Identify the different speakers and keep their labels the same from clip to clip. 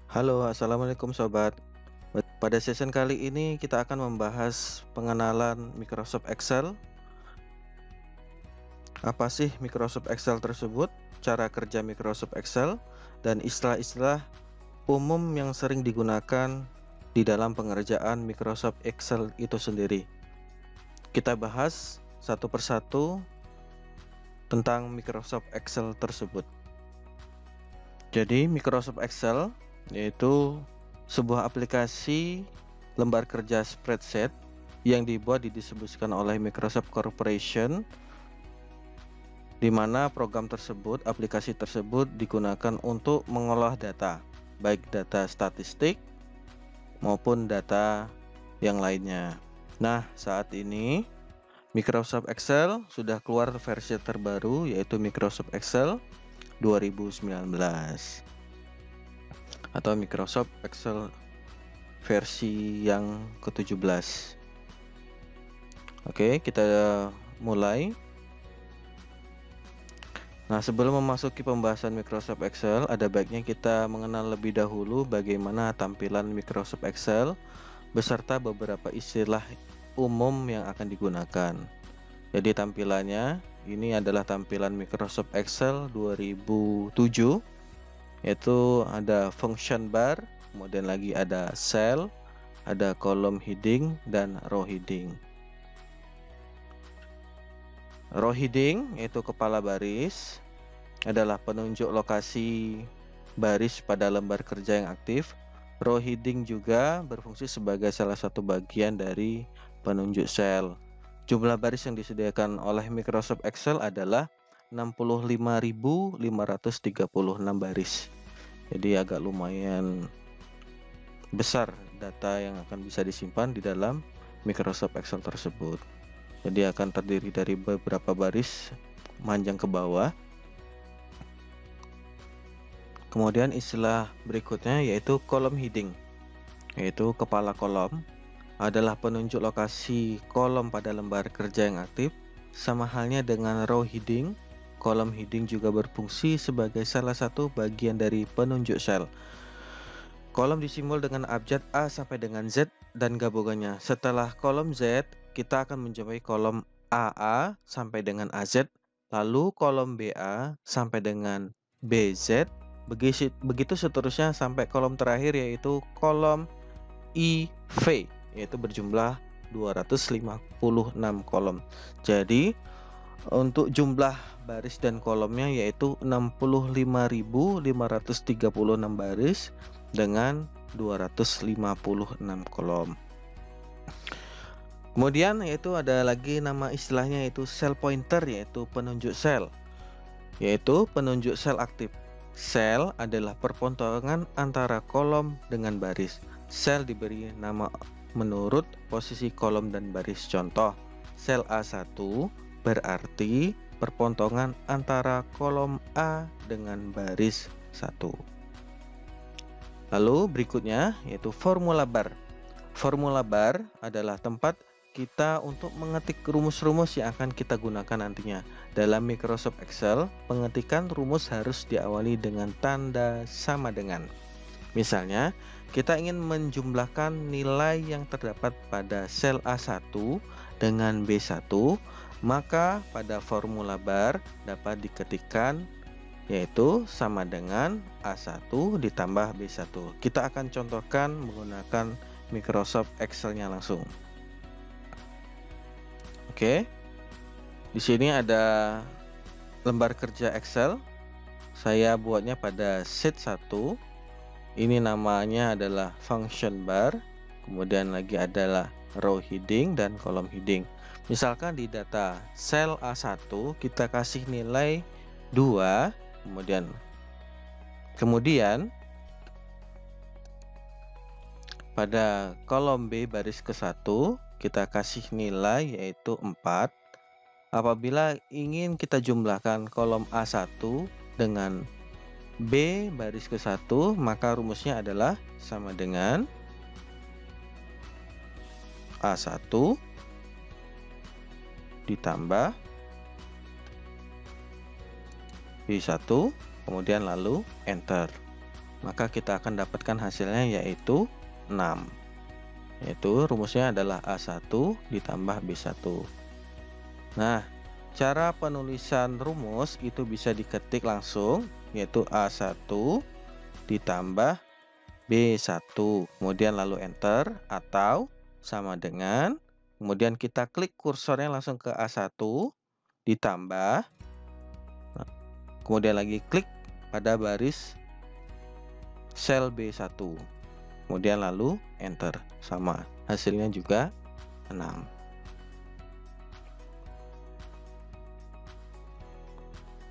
Speaker 1: Halo, assalamualaikum sobat. Pada session kali ini kita akan membahas pengenalan Microsoft Excel. Apa sih Microsoft Excel tersebut, cara kerja Microsoft Excel, dan istilah-istilah umum yang sering digunakan di dalam pengerjaan Microsoft Excel itu sendiri. Kita bahas satu persatu tentang Microsoft Excel tersebut. Jadi Microsoft Excel yaitu sebuah aplikasi lembar kerja spreadsheet yang dibuat didistribusikan oleh Microsoft Corporation, di mana program tersebut, aplikasi tersebut digunakan untuk mengolah data, baik data statistik maupun data yang lainnya. Nah, saat ini Microsoft Excel sudah keluar versi terbaru, yaitu Microsoft Excel 2019 atau Microsoft Excel versi yang ke-17. Oke, kita mulai. Nah, sebelum memasuki pembahasan Microsoft Excel, ada baiknya kita mengenal lebih dahulu bagaimana tampilan Microsoft Excel beserta beberapa istilah umum yang akan digunakan. Jadi tampilannya ini adalah tampilan Microsoft Excel 2007, yaitu ada function bar, kemudian lagi ada cell, ada column heading, dan row heading. Row heading yaitu kepala baris, adalah penunjuk lokasi baris pada lembar kerja yang aktif. Row heading juga berfungsi sebagai salah satu bagian dari penunjuk sel. Jumlah baris yang disediakan oleh Microsoft Excel adalah 65.536 baris. Jadi agak lumayan besar data yang akan bisa disimpan di dalam Microsoft Excel tersebut. Jadi akan terdiri dari beberapa baris panjang ke bawah. Kemudian istilah berikutnya yaitu column heading, yaitu kepala kolom adalah penunjuk lokasi kolom pada lembar kerja yang aktif. Sama halnya dengan row heading, column heading juga berfungsi sebagai salah satu bagian dari penunjuk sel. Kolom disimbol dengan abjad A sampai dengan Z dan gabungannya. Setelah kolom Z, kita akan menjumpai kolom AA sampai dengan AZ, lalu kolom BA sampai dengan BZ, begitu seterusnya sampai kolom terakhir yaitu kolom IV, yaitu berjumlah 256 kolom. Jadi untuk jumlah baris dan kolomnya yaitu 65.536 baris dengan 256 kolom. Kemudian yaitu ada lagi nama istilahnya yaitu cell pointer, yaitu penunjuk sel, yaitu penunjuk sel aktif. Sel adalah perpotongan antara kolom dengan baris. Sel diberi nama menurut posisi kolom dan baris. Contoh, sel A1 berarti perpotongan antara kolom A dengan baris 1. Lalu berikutnya yaitu formula bar. Formula bar adalah tempat kita untuk mengetik rumus-rumus yang akan kita gunakan nantinya. Dalam Microsoft Excel, pengetikan rumus harus diawali dengan tanda sama dengan. Misalnya, kita ingin menjumlahkan nilai yang terdapat pada sel A1 dengan B1, maka pada formula bar dapat diketikkan yaitu sama dengan A1 ditambah B1. Kita akan contohkan menggunakan Microsoft Excel-nya langsung. Oke. Di sini ada lembar kerja Excel. Saya buatnya pada sheet 1. Ini namanya adalah function bar. Kemudian lagi adalah row heading dan column heading. Misalkan di data sel A1 kita kasih nilai 2, kemudian pada kolom B baris ke-1 kita kasih nilai yaitu 4. Apabila ingin kita jumlahkan kolom A1 dengan B baris ke-1, maka rumusnya adalah sama dengan A1 ditambah B1, kemudian lalu enter. Maka kita akan dapatkan hasilnya yaitu 6. Yaitu rumusnya adalah A1 ditambah B1. Nah, cara penulisan rumus itu bisa diketik langsung, yaitu A1 ditambah B1, kemudian lalu enter, atau sama dengan, kemudian kita klik kursornya langsung ke A1, ditambah, kemudian lagi klik pada baris sel B1, kemudian lalu enter, sama, hasilnya juga 6.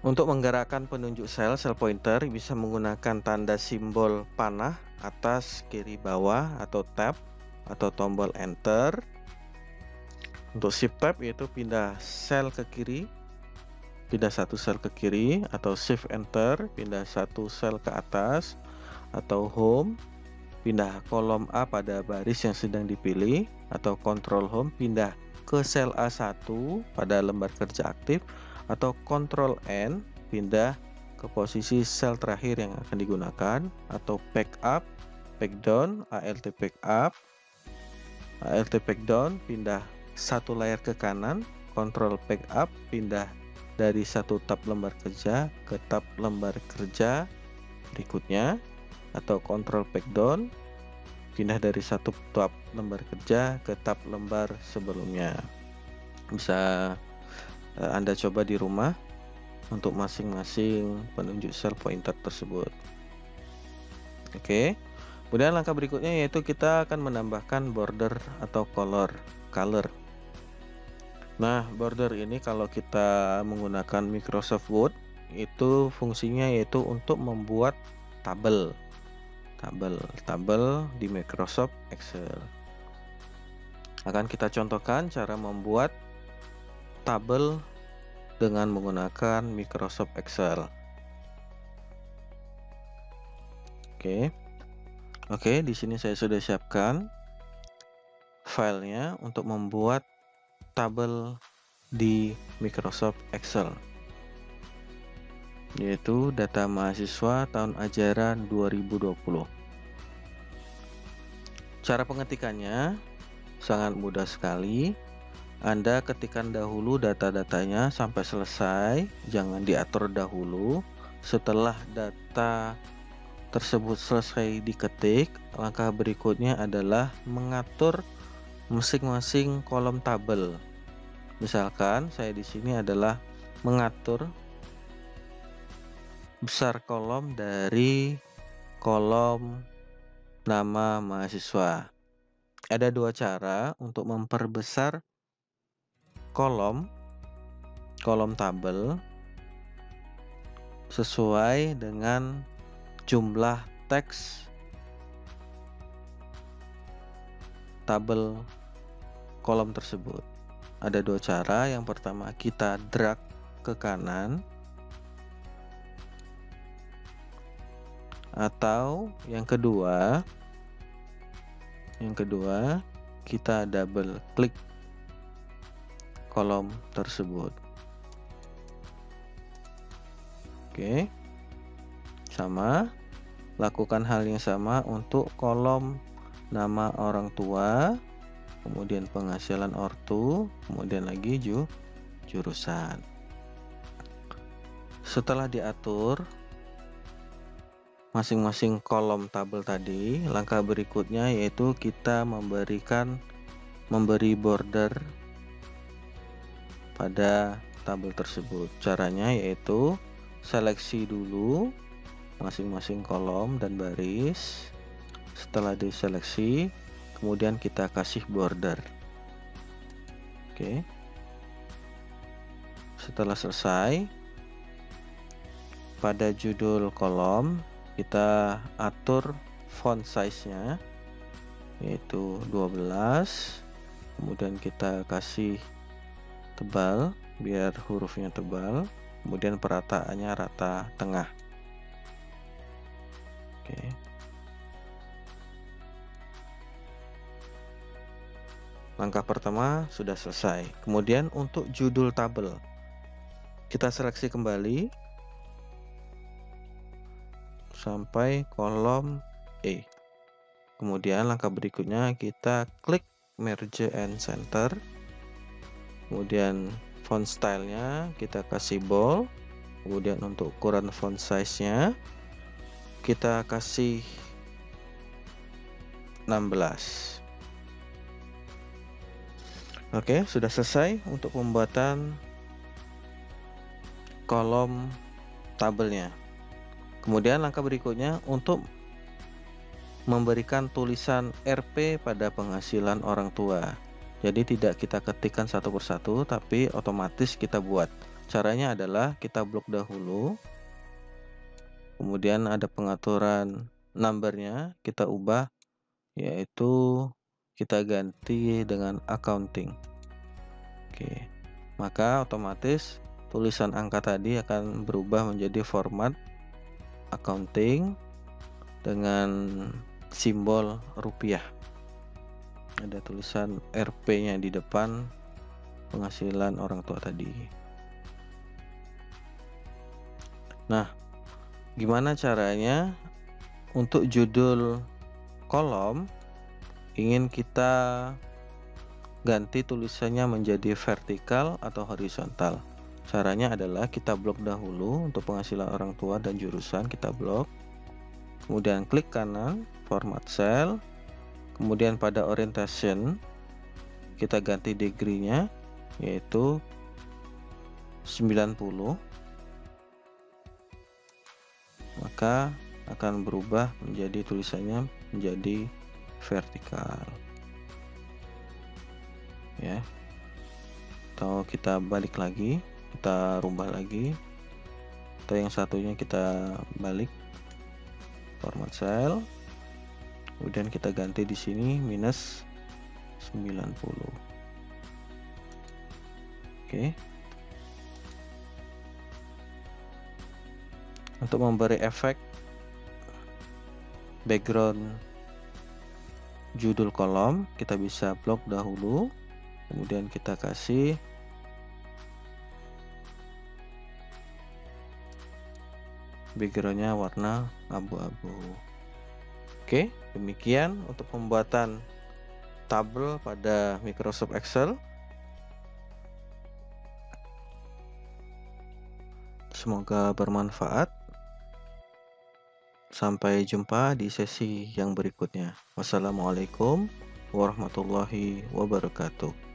Speaker 1: Untuk menggerakkan penunjuk sel pointer bisa menggunakan tanda simbol panah atas, kiri, bawah, atau tab, atau tombol enter. Untuk shift tab yaitu pindah sel ke kiri, pindah satu sel ke kiri, atau shift enter, pindah satu sel ke atas, atau home, pindah kolom A pada baris yang sedang dipilih, atau control home, pindah ke sel A1 pada lembar kerja aktif, atau Ctrl N pindah ke posisi sel terakhir yang akan digunakan, atau pack up, pack down, ALT pack up, ALT pack down pindah satu layar ke kanan, Ctrl pack up pindah dari satu tab lembar kerja ke tab lembar kerja berikutnya, atau Ctrl pack down pindah dari satu tab lembar kerja ke tab lembar sebelumnya. Bisa Anda coba di rumah untuk masing-masing penunjuk sel pointer tersebut. Oke. Kemudian langkah berikutnya yaitu kita akan menambahkan border atau color. Nah, border ini kalau kita menggunakan Microsoft Word itu fungsinya yaitu untuk membuat tabel di Microsoft Excel. Akan kita contohkan cara membuat tabel dengan menggunakan Microsoft Excel. Oke, di sini saya sudah siapkan filenya untuk membuat tabel di Microsoft Excel, yaitu data mahasiswa tahun ajaran 2020. Cara pengetikannya sangat mudah sekali. Anda ketikkan dahulu data-datanya sampai selesai, jangan diatur dahulu. Setelah data tersebut selesai diketik, langkah berikutnya adalah mengatur masing-masing kolom tabel. Misalkan saya di sini adalah mengatur besar kolom dari kolom nama mahasiswa. Ada dua cara untuk memperbesar kolom tabel sesuai dengan jumlah teks tabel kolom tersebut. Ada dua cara. Yang pertama, kita drag ke kanan, atau yang kedua kita double klik kolom tersebut. Oke, sama, lakukan hal yang sama untuk kolom nama orang tua, kemudian penghasilan ortu, kemudian lagi jurusan. Setelah diatur masing-masing kolom tabel tadi, langkah berikutnya yaitu kita memberi border pada tabel tersebut. Caranya yaitu seleksi dulu masing-masing kolom dan baris. Setelah diseleksi, kemudian kita kasih border. Oke. Setelah selesai, pada judul kolom kita atur font size-nya yaitu 12. Kemudian kita kasih tebal biar hurufnya tebal, kemudian perataannya rata tengah. Oke. Langkah pertama sudah selesai. Kemudian untuk judul tabel, kita seleksi kembali sampai kolom E. Kemudian langkah berikutnya kita klik merge and center. Kemudian font stylenya kita kasih bold. Kemudian untuk ukuran font size-nya kita kasih 16. Oke, sudah selesai untuk pembuatan kolom tabelnya. Kemudian langkah berikutnya untuk memberikan tulisan RP pada penghasilan orang tua. Jadi tidak kita ketikkan satu persatu, tapi otomatis kita buat. Caranya adalah kita blok dahulu. Kemudian ada pengaturan numbernya, kita ubah, yaitu kita ganti dengan accounting. Oke, maka otomatis tulisan angka tadi akan berubah menjadi format accounting dengan simbol rupiah. Ada tulisan RP-nya di depan penghasilan orang tua tadi. Nah, gimana caranya untuk judul kolom ingin kita ganti tulisannya menjadi vertikal atau horizontal? Caranya adalah kita blok dahulu untuk penghasilan orang tua dan jurusan, kita blok. Kemudian klik kanan, format cell. Kemudian pada orientation kita ganti degree-nya yaitu 90. Maka akan berubah menjadi tulisannya menjadi vertikal. Ya. Atau kita balik lagi, kita rubah lagi. Atau yang satunya kita balik format cell. Kemudian kita ganti di sini minus 90. Oke. Untuk memberi efek background judul kolom, kita bisa blok dahulu, kemudian kita kasih backgroundnya warna abu-abu. Oke, demikian untuk pembuatan tabel pada Microsoft Excel. Semoga bermanfaat. Sampai jumpa di sesi yang berikutnya. Wassalamualaikum warahmatullahi wabarakatuh.